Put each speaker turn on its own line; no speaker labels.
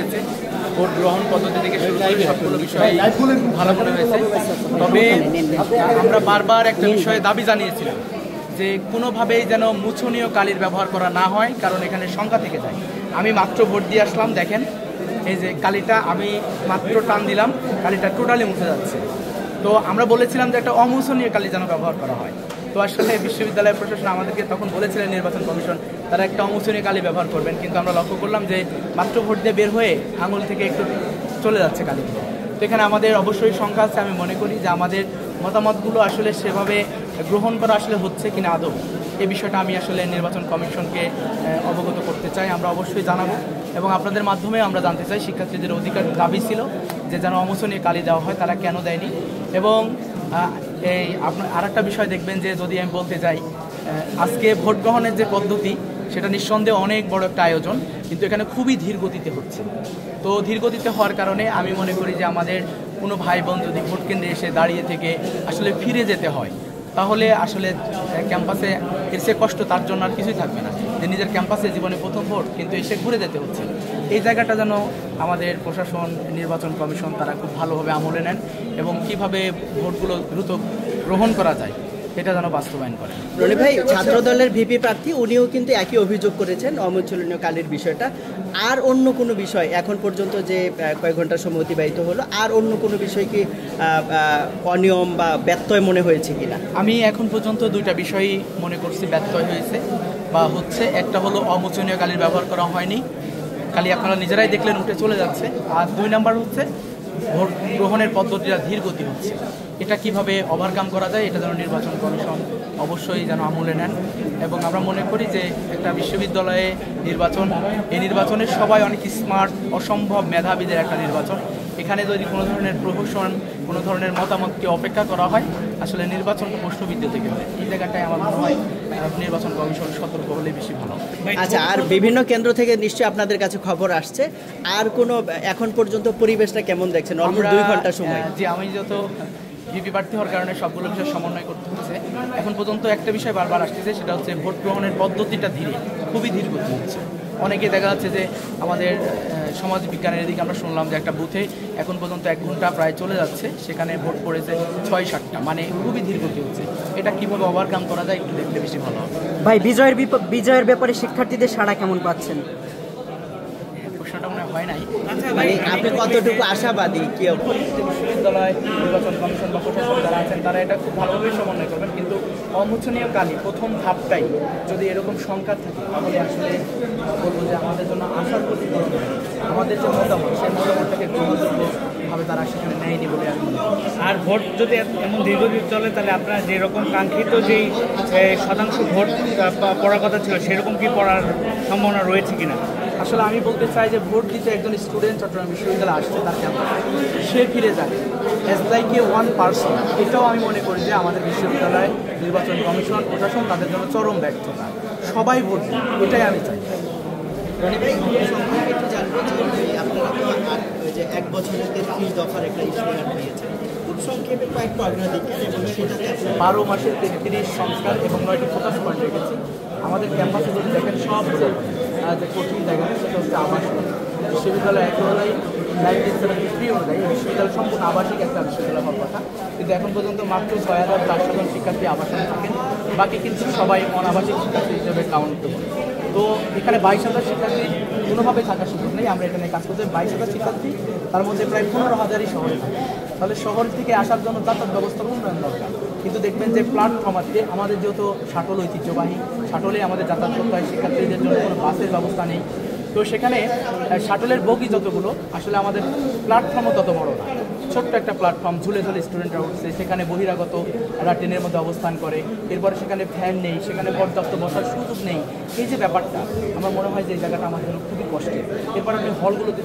হয়েছে। ভোট গ্রহণ পদ্ধতি থেকে শুরু করে সবগুলো বিষয় ভালো মনে হয়েছে। তবে আমরা বারবার একটা বিষয়ে দাবি জানিয়েছিলাম যে কোনোভাবেই যেন মুছনীয় কালির ব্যবহার করা না হয়, কারণ এখানে সংখ্যা থেকে যায়। আমি মাত্র ভোট দিয়ে আসলাম, দেখেন এই যে কালিটা আমি মাত্র টান দিলাম, কালিটা টোটালি মুছে যাচ্ছে। তো আমরা বলেছিলাম যে একটা অমুছনীয় কালি যেন ব্যবহার করা হয়। তো আসলে বিশ্ববিদ্যালয় প্রশাসন আমাদেরকে তখন বলেছিলেন, নির্বাচন কমিশন, তারা একটা অমুছনীয় কালি ব্যবহার করবেন, কিন্তু আমরা লক্ষ্য করলাম যে মাত্র ভোট দিয়ে বের হয়ে আঙুল থেকে একটু চলে যাচ্ছে কালিগুলো। তো এখানে আমাদের অবশ্যই সংখ্যা আছে। আমি মনে করি যে আমাদের মতামতগুলো আসলে সেভাবে গ্রহণ করা আসলে হচ্ছে কিনা আদৌ, এই বিষয়টা আমি আসলে নির্বাচন কমিশনকে অবগত করতে চাই। আমরা অবশ্যই জানাবো এবং আপনাদের মাধ্যমে আমরা জানতে চাই শিক্ষার্থীদের অধিকার দাবি ছিল যে যেন অমুছনীয় কালি দেওয়া হয়, তারা কেন দেয়নি। এবং এই আপনার আরেকটা বিষয় দেখবেন যে যদি আমি বলতে যাই, আজকে ভোট গ্রহণের যে পদ্ধতি সেটা নিঃসন্দেহে অনেক বড় একটা আয়োজন, কিন্তু এখানে খুবই ধীর গতিতে হচ্ছে। তো ধীর গতিতে হওয়ার কারণে আমি মনে করি যে আমাদের কোনো ভাই বোন যদি ভোট কেন্দ্রে এসে দাঁড়িয়ে থেকে আসলে ফিরে যেতে হয়, তাহলে আসলে ক্যাম্পাসে এসে কষ্ট তার জন্য আর কিছুই থাকবে না, যে নিজের ক্যাম্পাসে জীবনে প্রথম ভোট কিন্তু এসে ঘুরে যেতে হচ্ছে। এই জায়গাটা যেন আমাদের প্রশাসন, নির্বাচন কমিশন তারা খুব ভালোভাবে আমলে নেন এবং কিভাবে ভোটগুলো দ্রুত গ্রহণ করা যায় এটা যেন বাস্তবায়ন করে।
রনি ভাই, ছাত্র দলের ভিপি প্রার্থী উনিও কিন্তু একই অভিযোগ করেছেন অমুছনীয় কালির বিষয়টা। আর অন্য কোনো বিষয় এখন পর্যন্ত যে কয়েক ঘন্টার সময় অতিবাহিত হলো, আর অন্য কোনো বিষয় কি অনিয়ম বা ব্যত্যয় মনে হয়েছে কিনা?
আমি এখন পর্যন্ত দুইটা বিষয়ই মনে করছি ব্যত্যয় হয়েছে বা হচ্ছে। একটা হলো অমোচনীয় কালির ব্যবহার করা হয়নি, কালি আপনারা নিজেরাই দেখলেন উঠে চলে যাচ্ছে। আর দুই নাম্বার হচ্ছে ভোট গ্রহণের পদ্ধতিটা ধীর গতি হচ্ছে। এটা কিভাবে ওভারকাম করা যায় এটা যেন নির্বাচন কমিশন অবশ্যই যেন আমলে নেন। এবং আমরা মনে করি যে একটা বিশ্ববিদ্যালয়ে নির্বাচন, এই নির্বাচনের সবাই অনেক স্মার্ট, অসম্ভব মেধাবীদের একটা নির্বাচন। এখানে যদি কোনো ধরনের প্রহসন, কোনো ধরনের মতামতকে অপেক্ষা করা হয়, আসলে নির্বাচন প্রশ্নবিদ্ধ থেকে যায়। এই জায়গাটায় আমার মনে হয় নির্বাচন কমিশন সতর্ক হলে বেশি ভালো।
আচ্ছা, আর বিভিন্ন কেন্দ্র থেকে নিশ্চয়ই আপনাদের কাছে খবর আসছে, আর কোনো এখন পর্যন্ত পরিবেশটা কেমন দেখছেন? অলমোস্ট 2 ঘন্টা সময়।
যে আমি যত ভিপি প্রার্থী হওয়ার কারণে সবগুলো বিষয় সমন্বয় করতে হচ্ছে। এখন পর্যন্ত একটা বিষয় বারবার আসতেছে, সেটা হচ্ছে ভোট গ্রহণের পদ্ধতিটা খুবই ধীর গতি হচ্ছে। অনেকে দেখা যাচ্ছে যে আমাদের সমাজ বিজ্ঞানের দিকে আমরা শুনলাম যে একটা বুথে এখন পর্যন্ত 1 ঘন্টা প্রায় চলে যাচ্ছে, সেখানে ভোট পড়েছে 6-7টা, মানে খুবই ধীর গতি হচ্ছে। এটা কীভাবে ওভারকাম করা যায় একটু দেখলে বেশি ভালো হবে।
ভাই, বিজয়ের ব্যাপারে শিক্ষার্থীদের সাড়া কেমন পাচ্ছেন?
প্রশ্নটা মনে হয় নাই।
মানে আপনি কতটুকু আশাবাদী? কি
বিশ্ববিদ্যালয়, নির্বাচন কমিশন বা প্রশাসন যারা আছেন তারা এটা খুব ভালোভাবে সমন্বয় করবেন, কিন্তু অমোচনীয় কালি প্রথম ধাপটাই যদি এরকম সংখ্যা থাকে, তাহলে আসলে বলবো যে আমাদের জন্য আশার প্রতি আমাদের যে মতামত, সেই মতামতটাকে গ্রহণযোগ্যভাবে তারা সেখানে নেয়নি বলে আমি মনে করি।
আর ভোট যদি এমন দীর্ঘদিন চলে, তাহলে আপনার যেরকম কাঙ্ক্ষিত যেই শতাংশ ভোট পড়ার কথা ছিল, সেরকম কি পড়ার সম্ভাবনা রয়েছে কিনা?
আসলে আমি বলতে চাই যে ভোট দিতে একজন স্টুডেন্ট চট্টগ্রাম বিশ্ববিদ্যালয়ে আসছে, তার ক্যাম্পাসে সে ফিরে যায় as like a one person. এটাও আমি মনে করি যে আমাদের বিশ্ববিদ্যালয়, নির্বাচন কমিশন, প্রশাসন তাদের জন্য চরম ব্যর্থতা। সবাই ভোট দিন, এটাই আমি চাই।
রনি ভাই, একটু জানবো যে আপনারা তো ওই যে 1 বছরের 33 দফার একটা ইশতেহার দিয়েছেন, খুব সংক্ষেপে কয়েকটা অগ্রাধিকার, এবং সেটাতে
12 মাসের 33 সংস্কার এবং 9টি ফোকাস পয়েন্ট রেখেছি। আমাদের ক্যাম্পাসে যদি দেখেন সব যে কঠিন জায়গা সেটা হচ্ছে আবাসিক। বিশ্ববিদ্যালয় একেবারেই 1973 অনুযায়ী বিশ্ববিদ্যালয় সম্পূর্ণ আবাসিক একটা বিশ্ববিদ্যালয় হওয়ার কথা, কিন্তু এখন পর্যন্ত মাত্র 6,400 জন শিক্ষার্থী আবাসনে থাকেন, বাকি কিন্তু সবাই অনাবাসিক শিক্ষার্থী হিসেবে কাউন্ট করবেন। তো এখানে 22,000 শিক্ষার্থী কোনোভাবে থাকার সুযোগ নেই। আমরা এখানে কাজ করতে 22,000 শিক্ষার্থী, তার মধ্যে প্রায় 15,000ই শহরে থাকে। তাহলে শহর থেকে আসার জন্য যাতায়াত ব্যবস্থার উন্নয়ন দরকার। কিন্তু দেখবেন যে প্ল্যাটফর্ম আছে, আমাদের যেহেতু শাটল ঐতিহ্যবাহী, শাটলে আমাদের যাতায়াত করতে হয়, শিক্ষার্থীদের জন্য কোনো বাসের ব্যবস্থা নেই। তো সেখানে শাটলের বগি যতগুলো, আসলে আমাদের প্ল্যাটফর্মও তত বড় না, ছোট্ট একটা প্ল্যাটফর্ম, ঝুলে ঝুলে স্টুডেন্টরা উঠছে, সেখানে বহিরাগতরা ট্রেনের মধ্যে অবস্থান করে, এরপরে সেখানে ফ্যান নেই, সেখানে পর্যাপ্ত বসার সুযোগ নেই। এই যে ব্যাপারটা, আমার মনে হয় যে এই জায়গাটা আমার জন্য খুবই কষ্টের। এরপর আপনি হলগুলোতে